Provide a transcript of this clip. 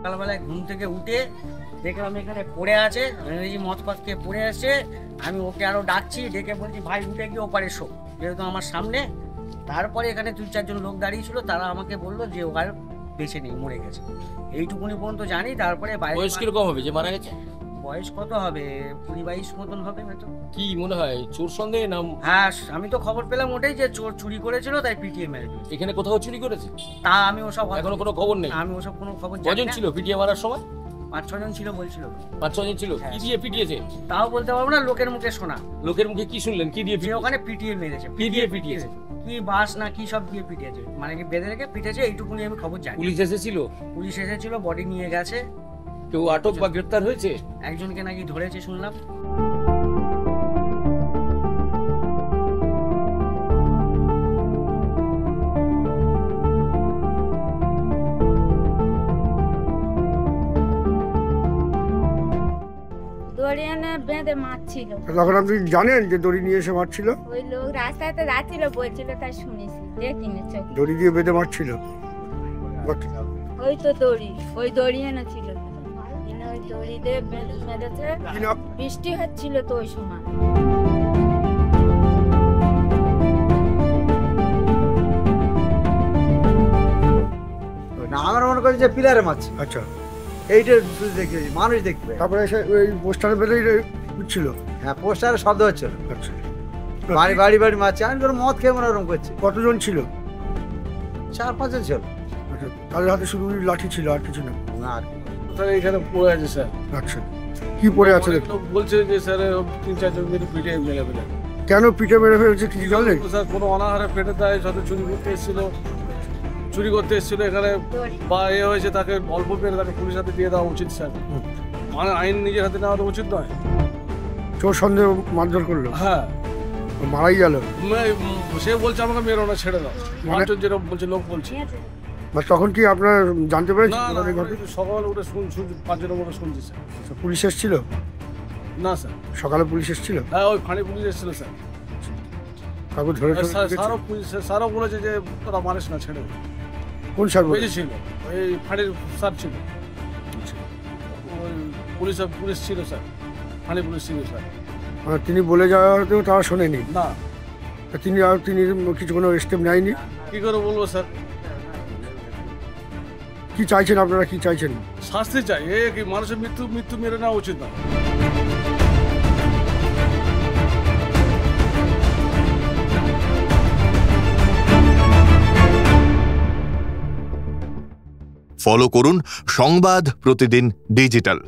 সকালবেলায় ঘুম থেকে উঠে দেখলাম এখানে পড়ে আছে, ইংরেজি মদ ফদ খেয়ে পড়ে আছে। আমি ওকে আরো ডাকছি, ডেকে বলছি ভাই উঠে গিয়ে ওপারে শো, যেহেতু আমার সামনে। তারপরে এখানে 2-4 জন লোক দাঁড়িয়ে ছিল, তারা আমাকে বললো যে ও আর বেঁচে নেই, মরে গেছে। এইটুকুনি পর্যন্ত জানি। তারপরে বয়স কিরকম হবে যে মারা গেছে? বয়স কত হবে, 20-22 মতন হবে হয়তো। কি মনে হয় চোর সন্দেহ না? হ্যাঁ, আমি তো খবর পেলাম ওটাই যে চোর চুরি করেছিল, তাই পিটিয়ে মেরে দিয়েছে। এখানে কোথাও চুরি করেছে? তা আমি ওসব এখনো কোনো খবর নেই। আমি ওসব কোনো খবর জানি কজন না। ছিল পিটিয়ে মারার সময়? 5-6 জন ছিল বলছিল। 5-6 জন ছিল। কি দিয়ে পিটিয়েছে তাও বলতে পারবো না, লোকের মুখে শোনা। লোকের মুখে কি শুনলেন? কি দিয়ে যে ওখানে পিটিয়ে মেরেছে। কি দিয়ে পিটিয়েছে? কি বাস না কি সব দিয়ে পিটিয়েছে, মানে কি বেঁধে রেখে পিটেছে, এইটুকুনি আমি খবর জানি। পুলিশ এসেছিল? পুলিশ এসেছিল, বডি নিয়ে গেছে। কেউ আটক বা গ্রেফতার হয়েছে? একজনকে নাকি ধরেছে শুনলাম। দড়ি এনে বেঁধে মারছিল। তখন আপনি জানেন যে দড়ি নিয়ে এসে মারছিল? ওই লোক রাস্তাতে যাচ্ছিল বলছিল, তাই শুনেছি, দেখিনি চোখ। দড়ি দিয়ে বেঁধে মারছিল? ওই তো দড়ি, ওই দড়ি এনেছিল, এনে ওই দড়ি দিয়ে বেঁধেছে। কি নাম? বৃষ্টি হচ্ছিল তো ওই সময়। না, আমরা মনে করি যে পিলারে মারছে, আচ্ছা। এইটা শুধু দেখি মানুষ দেখবে। তারপরে এসে ওই পোস্টারে বেঁধেই উঠছিল? হ্যাঁ, পোস্টারে শব্দ হচ্ছিল, আচ্ছা। বাড়ি বাড়ি বাড়ি মারছে। আমি ধরো মদ খেয়ে মনে ওরকম করছি। কতজন ছিল? 4-5 জন ছিল। আচ্ছা, তাদের হাতে শুধু ওই লাঠি ছিল, আর কিছু না? না, আর স্যার এখানে পড়ে আছে স্যার। আচ্ছা, কি পড়ে আছে? অনেক লোক বলছে যে স্যার 3-4 জন মিলে পিঠে মেলে ফেলে। কেন পিঠে মেরে ফেলেছে কিছু জানলেন? স্যার কোনো অনাহারে পেটে দেয়, সাথে চুরি করতে এসেছিল এখানে, বা এ হয়েছে, তাকে অল্প পেরে তাকে পুলিশ হাতে দিয়ে দেওয়া উচিত স্যার। মানে আইন নিজের হাতে নেওয়া তো উচিত নয়। চোর সন্দেহ মারধর করলো? হ্যাঁ, মারাই গেল? সে বলছে আমাকে মেরো না, ছেড়ে দাও। মানুষজন যেরকম বলছে, লোক বলছে। তখন কি আপনার জানতে না পেরেছেন? না, সকালে উঠে শুনছি 5 জনের মতো শুনছি স্যার। পুলিশ এসেছিল? না স্যার। সকালে পুলিশ এসেছিল? হ্যাঁ, ওই ফাঁড়ি পুলিশ এসেছিল স্যার। কাউকে ধরে স্যারও বলেছে যে তোরা মারিস না, ছেড়ে দে। কোন স্যার বেঁচে ছিল, ওই ফাঁড়ির স্যার ছিল। ওই পুলিশ ছিল স্যার, ফাঁড়ি পুলিশ ছিল স্যার। তিনি বলে যাওয়াতেও তারা শোনেনি? না। তিনি কিছু কোনো স্টেপ নেয়নি? কি করে বলবো স্যার? কি চাইছেন আপনারা, কি চাইছেন? শাস্তি চাই। এ কি মানুষের মৃত্যু মেরে নেওয়া উচিত না। ফলো করুন সংবাদ প্রতিদিন ডিজিটাল।